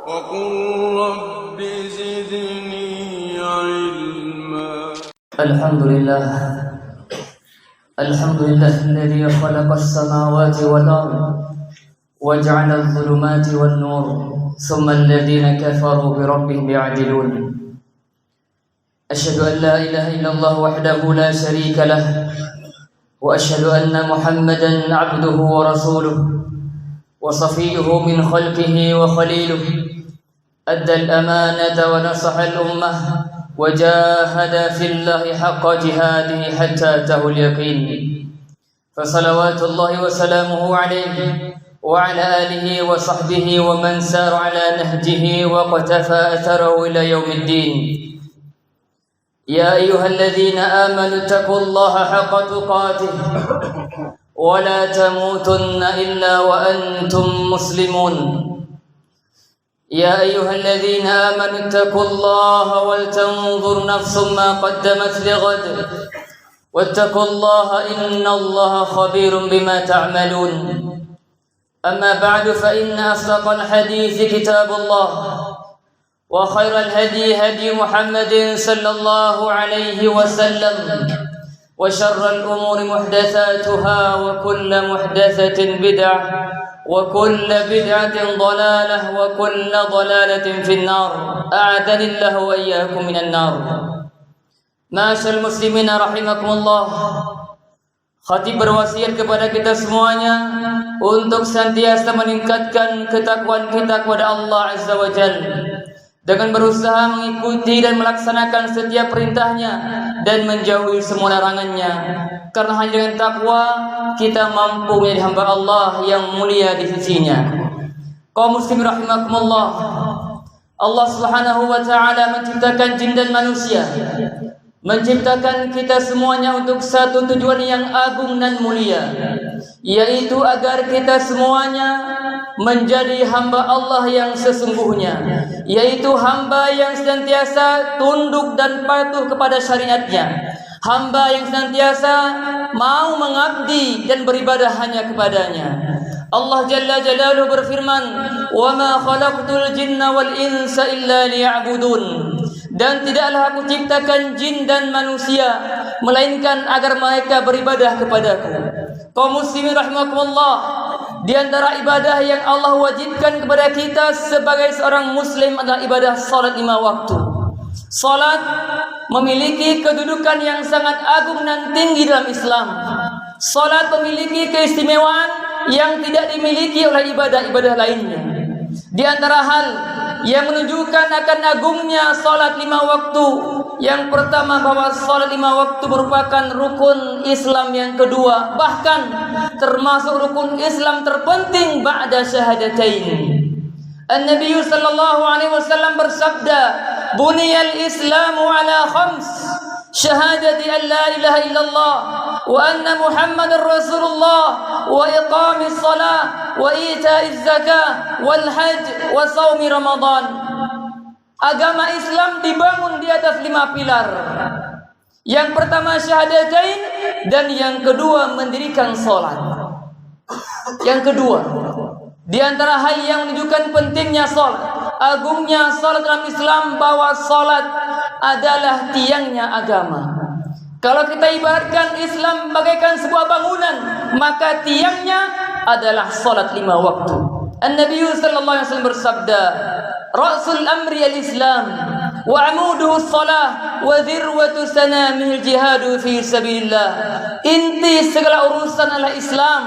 وقل رب زدني علما. الحمد لله الذي خلق السماوات والأرض وجعل الظلمات والنور ثم الذين كفروا بربهم يعدلون. أشهد أن لا إله إلا الله وحده لا شريك له وأشهد أن محمدا عبده ورسوله وصفيه من خلقه وخليله أدى الأمانة ونصح الأمة وجاهد في الله حق جهاده حتى أتاه اليقين. فصلوات الله وسلامه عليه وعلى آله وصحبه ومن سار على نهجه وقتفى أثره إلى يوم الدين. يا أيها الذين آمنوا اتقوا الله حق تقاته ولا تموتن إلا وأنتم مسلمون. يا أيها الذين آمنوا اتقوا الله ولتنظر نفس ما قدمت لغد واتقوا الله إن الله خبير بما تعملون. أما بعد فإن أصدق الحديث كتاب الله وخير الهدي هدي محمد صلى الله عليه وسلم وشر الأمور محدثاتها وكل محدثة بدعة وكل بدعة ضلالة وكل ضلالة في النار. أعاذني الله وإياكم من النار. Ma'asyiral muslimin rahimakumullah. Khatib berwasiat kepada kita semuanya untuk senantiasa meningkatkan ketakwaan kita kepada Allah Azza wa Jalla dengan berusaha mengikuti dan melaksanakan setiap perintahnya dan menjauhi semua larangannya. Karena hanya dengan takwa kita mampu menjadi hamba Allah yang mulia di sisinya. Kaum muslimin rahimakumullah, Allah Subhanahu wa taala menciptakan jin dan manusia, menciptakan kita semuanya untuk satu tujuan yang agung dan mulia, yaitu agar kita semuanya menjadi hamba Allah yang sesungguhnya, yaitu hamba yang senantiasa tunduk dan patuh kepada syariatnya, hamba yang senantiasa mau mengabdi dan beribadah hanya kepadanya. Allah Jalla Jalaluhu berfirman, "Wa ma khalaqtul jinna wal insa illa liya'budun." Dan tidaklah aku ciptakan jin dan manusia melainkan agar mereka beribadah kepadaku. Kaum muslimin rahimakumullah, di antara ibadah yang Allah wajibkan kepada kita sebagai seorang muslim adalah ibadah salat 5 waktu. Salat memiliki kedudukan yang sangat agung dan tinggi dalam Islam. Salat memiliki keistimewaan yang tidak dimiliki oleh ibadah-ibadah lainnya. Di antara hal yang menunjukkan akan agungnya salat 5 waktu, yang pertama bahwa salat 5 waktu merupakan rukun Islam yang kedua, bahkan termasuk rukun Islam terpenting ba'da syahadatain. An-Nabi sallallahu alaihi wasallam bersabda, "Buniyal Islamu ala khams, syahadati an la ilaha illallah wa anna Muhammadar Rasulullah wa iqamis salah wa ita'iz zakah wal hajj wa shaumi Ramadan." Agama Islam dibangun di atas 5 pilar. Yang pertama syahadatain, dan yang kedua mendirikan salat. Yang kedua, di antara hal yang menunjukkan pentingnya salat, agungnya salat dalam Islam, bahwa salat adalah tiangnya agama. Kalau kita ibaratkan Islam bagaikan sebuah bangunan, maka tiangnya adalah salat 5 waktu. An-Nabi sallallahu alaihi wasallam bersabda, "Ra'sul amri al-Islam wa 'amuduhu as-salah wa dhirwatu sanamihi al-jihadu fi sabilillah." Inti segala urusan adalah Islam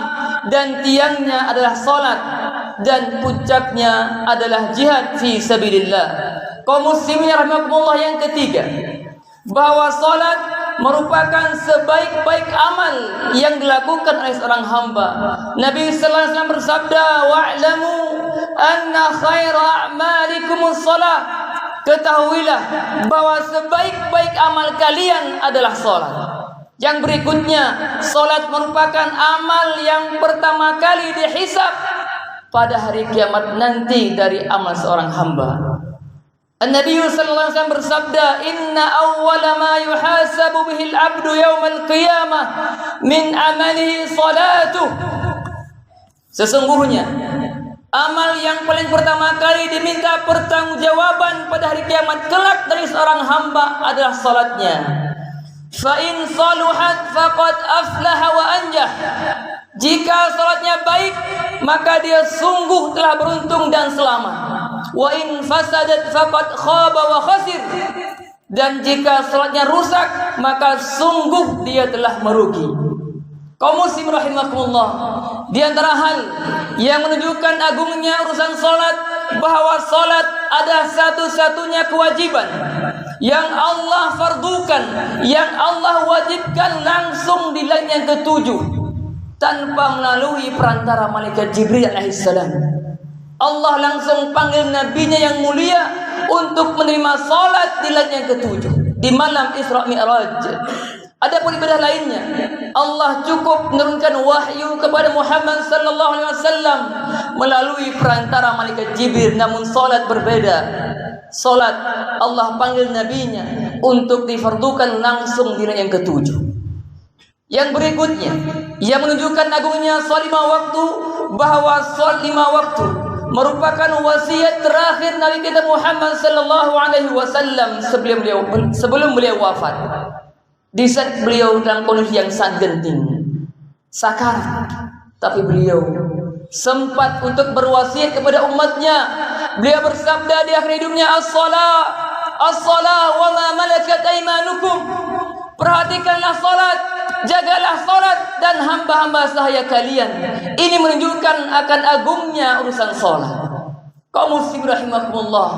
dan tiangnya adalah salat dan puncaknya adalah jihad fi sabilillah. Kaum muslimin rahimakumullah, yang ketiga, bahwa salat merupakan sebaik-baik amal yang dilakukan oleh seorang hamba. Nabi sallallahu alaihi wasallam bersabda, "Wa'lamu anna khaira a'malikum shalah." Ketahuilah bahwa sebaik-baik amal kalian adalah salat. Yang berikutnya, salat merupakan amal yang pertama kali dihisab pada hari kiamat nanti dari amal seorang hamba. An-Nabi sallallahu alaihi wasallam bersabda, "Inna awwala ma yuhasabu bihi al-'abdu yawmal qiyamah min amalihi salatuh." Sesungguhnya Amal yang paling pertama kali diminta pertanggungjawaban pada hari kiamat kelak dari seorang hamba adalah salatnya. Fa in saluhat faqad aflaha wa anjah. Jika salatnya baik, maka dia sungguh telah beruntung dan selamat. Wa in fasadat faqad khaba wa khasir. Dan jika salatnya rusak, maka sungguh dia telah merugi. Kaum muslim rahimakumullah, di antara hal yang menunjukkan agungnya urusan salat, bahwa salat adalah satu-satunya kewajiban yang Allah fardukan, yang Allah wajibkan langsung di langit yang ketujuh tanpa melalui perantara malaikat Jibril alaihissalam. Allah langsung panggil nabinya yang mulia untuk menerima salat di langit yang ketujuh di malam Isra Mi'raj. Adapun ibadah lainnya, Allah cukup menurunkan wahyu kepada Muhammad sallallahu alaihi wasallam melalui perantara malaikat Jibril, namun salat berbeda. Salat Allah panggil nabinya untuk difardukan langsung di yang ketujuh. Yang berikutnya, yang menunjukkan agungnya salat 5 waktu, bahwa salat 5 waktu merupakan wasiat terakhir Nabi kita Muhammad sallallahu alaihi wasallam sebelum beliau wafat. Di saat beliau dalam kondisi yang sangat genting, sakarat, tapi beliau sempat untuk berwasiat kepada umatnya. Beliau bersabda di akhir hidupnya, as-salah wa ma malakat aymanukum. Perhatikanlah salat, jagalah salat dan hamba-hamba sahaya kalian. Ini menunjukkan akan agungnya urusan salat. Kaum muslim rahimakumullah,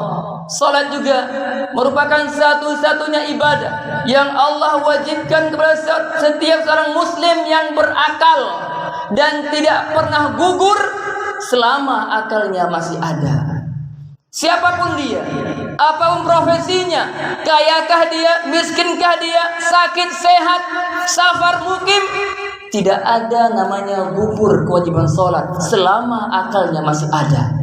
salat juga merupakan satu-satunya ibadah yang Allah wajibkan kepada setiap seorang muslim yang berakal dan tidak pernah gugur selama akalnya masih ada. Siapapun dia, apapun profesinya, kayakah dia, miskinkah dia, sakit, sehat, safar, mukim, tidak ada namanya gugur kewajiban salat selama akalnya masih ada.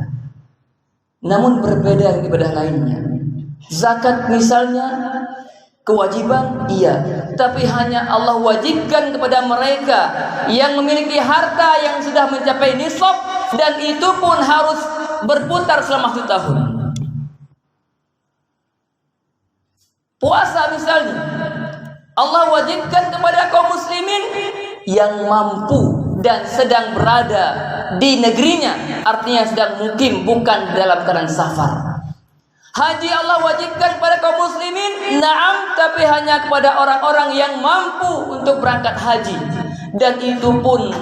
Namun berbeda dengan ibadah lainnya. Zakat misalnya, kewajiban iya, tapi hanya Allah wajibkan kepada mereka yang memiliki harta yang sudah mencapai nisab, dan itu pun harus berputar selama 1 tahun. Puasa misalnya, Allah wajibkan kepada kaum muslimin yang mampu dan sedang berada di negerinya, artinya sedang mukim, bukan dalam keadaan safar. Haji Allah wajibkan kepada kaum muslimin, na'am, tapi hanya kepada orang-orang yang mampu untuk berangkat haji, dan itu pun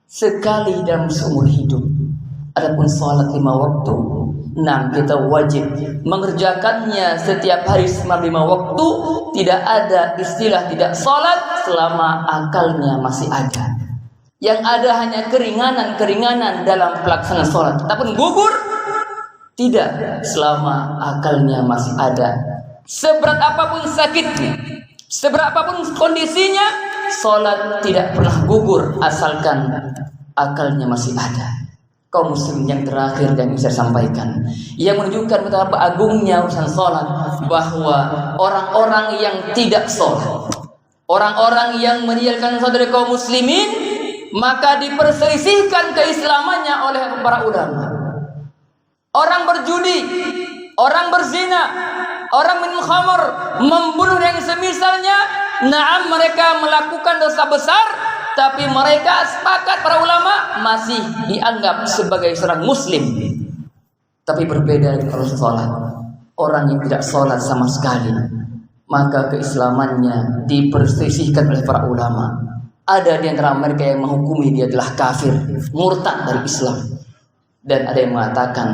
sekali dalam seumur hidup. Adapun salat 5 waktu, nah kita wajib mengerjakannya setiap hari selama 5 waktu. Tidak ada istilah tidak salat selama akalnya masih ada. Yang ada hanya keringanan-keringanan dalam pelaksanaan salat. Adapun gugur tidak selama akalnya masih ada. Seberat apapun sakitnya, seberat apapun kondisinya, salat tidak pernah gugur asalkan akalnya masih ada. Kaum muslim yang terakhir yang saya sampaikan, yang menunjukkan betapa agungnya urusan salat, bahwa orang-orang yang tidak salat, orang-orang yang meninggalkan salat dari kaum muslimin, maka diperselisihkan keislamannya oleh para ulama. Orang berjudi, orang berzina, orang minum khamar, membunuh yang semisalnya, na'am, mereka melakukan dosa besar, tapi mereka sepakat para ulama masih dianggap sebagai seorang muslim. Tapi berbeda dengan orang sholat, orang yang tidak sholat sama sekali, maka keislamannya diperselisihkan oleh para ulama. Ada di antara mereka yang menghukumi dia adalah kafir, murtad dari Islam, dan ada yang mengatakan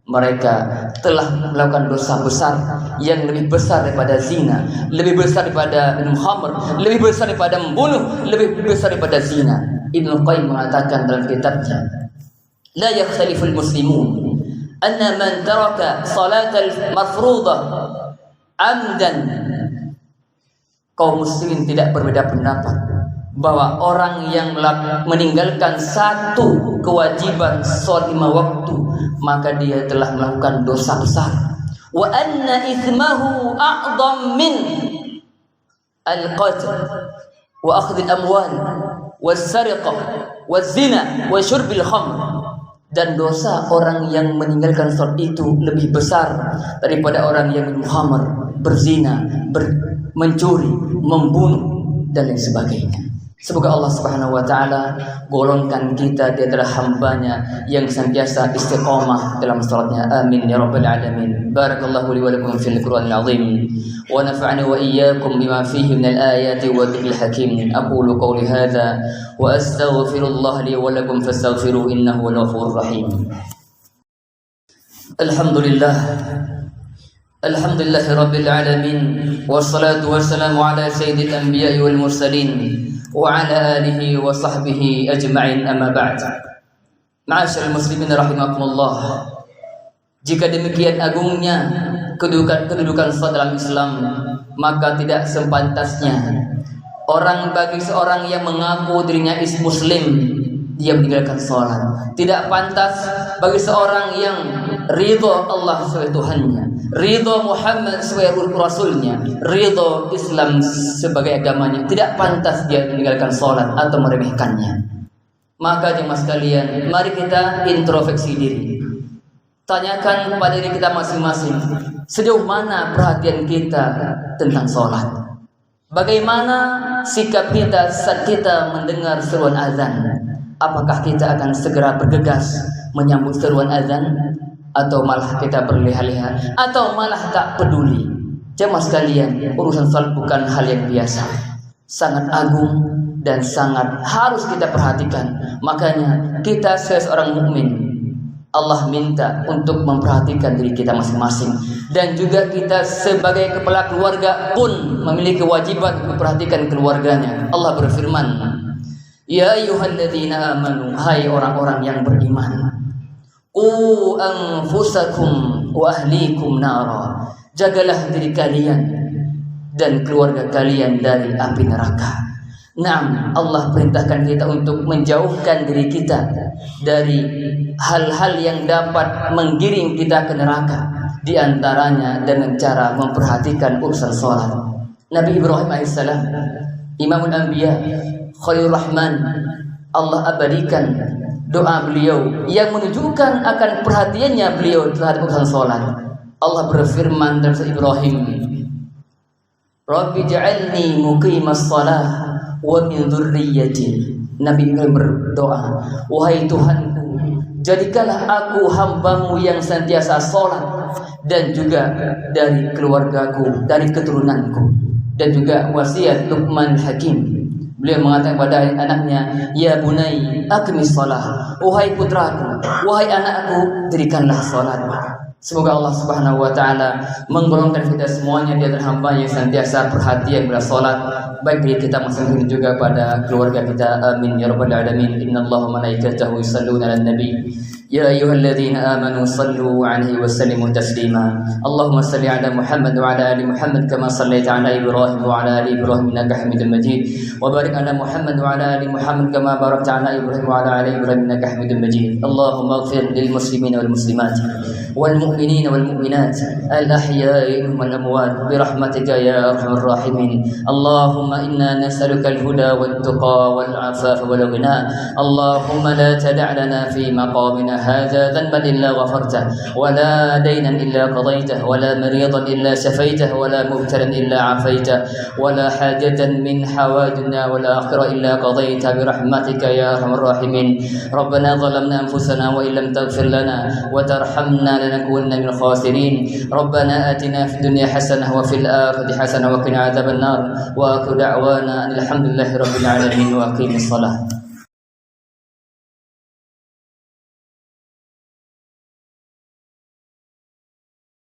mereka telah melakukan dosa besar yang lebih besar daripada zina, lebih besar daripada minum khamr, lebih besar daripada membunuh, lebih besar daripada zina. Ibnu Qayyim mengatakan dalam kitabnya, la yakhtaliful muslimun anna man taraka salatal mafruḍah amdan. Kaum muslimin tidak berbeda pendapat bahwa orang yang meninggalkan satu kewajiban salat 5 waktu, maka dia telah melakukan dosa besar. Wa anna ithmahu a'dham min al-qatl wa akhdh al-amwal was-sariqah waz-zina wa syurbil khamr. Dan dosa orang yang meninggalkan salat itu lebih besar daripada orang yang bermuhamar, berzina, mencuri, membunuh dan lain sebagainya. Semoga Allah Subhanahu wa taala golongkan kita di antara hamba-Nya yang senantiasa istiqamah dalam salatnya. Amin ya rabbal alamin. Barakallahu li wa lakum fil Qur'anil azim wa nafa'ani wa iyyakum bima fihi minal ayati wa dhikril hakim. Aqulu qawli hadza wa astaghfirullah li wa lakum fastaghfiruhu innahu huwal ghafurur rahim. Alhamdulillahi rabbil alamin wassalatu wassalamu ala sayyidil anbiya'i wal mursalin wa ala alihi wa sahbihi ajma'in, amma ba'd. Ma'asyiral muslimin rahimakumullah. Jika demikian agungnya kedudukan salat dalam Islam, maka tidak sepantasnya bagi seorang yang mengaku dirinya muslim dia meninggalkan salat. Tidak pantas bagi seorang yang ridha Allah sebagai Tuhannya, ridha Muhammad sebagai Rasulnya, ridha Islam sebagai agamanya. Tidak pantas dia meninggalkan salat atau meremehkannya. Maka jemaah sekalian, mari kita introspeksi diri. Tanyakan pada diri kita masing-masing, sejauh mana perhatian kita tentang salat? Bagaimana sikap kita saat kita mendengar seruan azan? Apakah kita akan segera bergegas menyambut seruan azan, atau malah kita berleha-leha, atau malah tak peduli? Jemaah sekalian, urusan salat bukan hal yang biasa, sangat agung dan sangat harus kita perhatikan. Makanya kita sebagai seorang mukmin, Allah minta untuk memperhatikan diri kita masing-masing, dan juga kita sebagai kepala keluarga pun memiliki kewajiban memperhatikan keluarganya. Allah berfirman, ya ayyuhalladzina amanu, hai orang-orang yang beriman, qu anfusakum wa ahlikum nara, jagalah diri kalian dan keluarga kalian dari api neraka. Naam, Allah perintahkan kita untuk menjauhkan diri kita dari hal-hal yang dapat menggiring kita ke neraka, di antaranya dengan cara memperhatikan urusan salat. Nabi Ibrahim alaihissalam, Imamul Anbiya, Khalilur Rahman, Allah abadikan doa beliau yang menunjukkan akan perhatiannya beliau terhadap urusan salat. Allah berfirman dalam surah Ibrahim, Rabbi ja'alni muqimas shalah wa min dzurriyyati. Nabi Ibrahim berdoa, wahai Tuhanku, jadikanlah aku hamba-Mu yang senantiasa salat, dan juga dari keluargaku, dari keturunanku. Dan juga wasiat Luqman Hakim, beliau mengatakan kepada anaknya, ya bunai aqmis shalah, wahai putraku, wahai anakku, dirikanlah salat. Semoga Allah Subhanahu wa taala menggolongkan kita semuanya di antara hamba yang senantiasa perhatian pada salat, baik diri kita masing-masing juga pada keluarga kita. Amin ya rabbal alamin. Innallaha wa malaikatahu yusholluna 'alan nabi ya ayyuhalladzina amanu shallu 'alaihi wa sallimu taslima. Allahumma shalli 'ala Muhammad wa 'ala ali Muhammad kama shallaita 'ala Ibrahim wa 'ala ali Ibrahim innaka Hamidum Majid, wa barik 'ala Muhammad wa 'ala ali Muhammad kama barakta 'ala Ibrahim wa 'ala ali Ibrahim innaka Hamidum Majid. Allahumma ighfir lil muslimina wal muslimat wal mu'minina wal mu'minat al ahya'i wal amwat bi rahmatika ya arhamar rahimin. Allahumma inna nas'aluka al huda wat tuqa wal 'afafa wal ghina. Allahumma la tada' lana fi maqamina hadha dhanban illa ghafartah, wa la daynan illa qadaytah, wa la maridan illa shafaitah, wa la mubtalan illa 'afaitah, wa la hajatan min hawadina wal akhirah illa qadaytah bi rahmatika ya arhamar rahimin. Rabbana zalamna anfusana wa illam taghfir lana wa tarhamna lanakunanna minal khasirin. Rabbana atina fid dunya hasanah wa fil akhirati hasanah wa qina adzaban nar. Wa akhiru da'wana alhamdulillahi rabbil alamin wa aqimis shalah.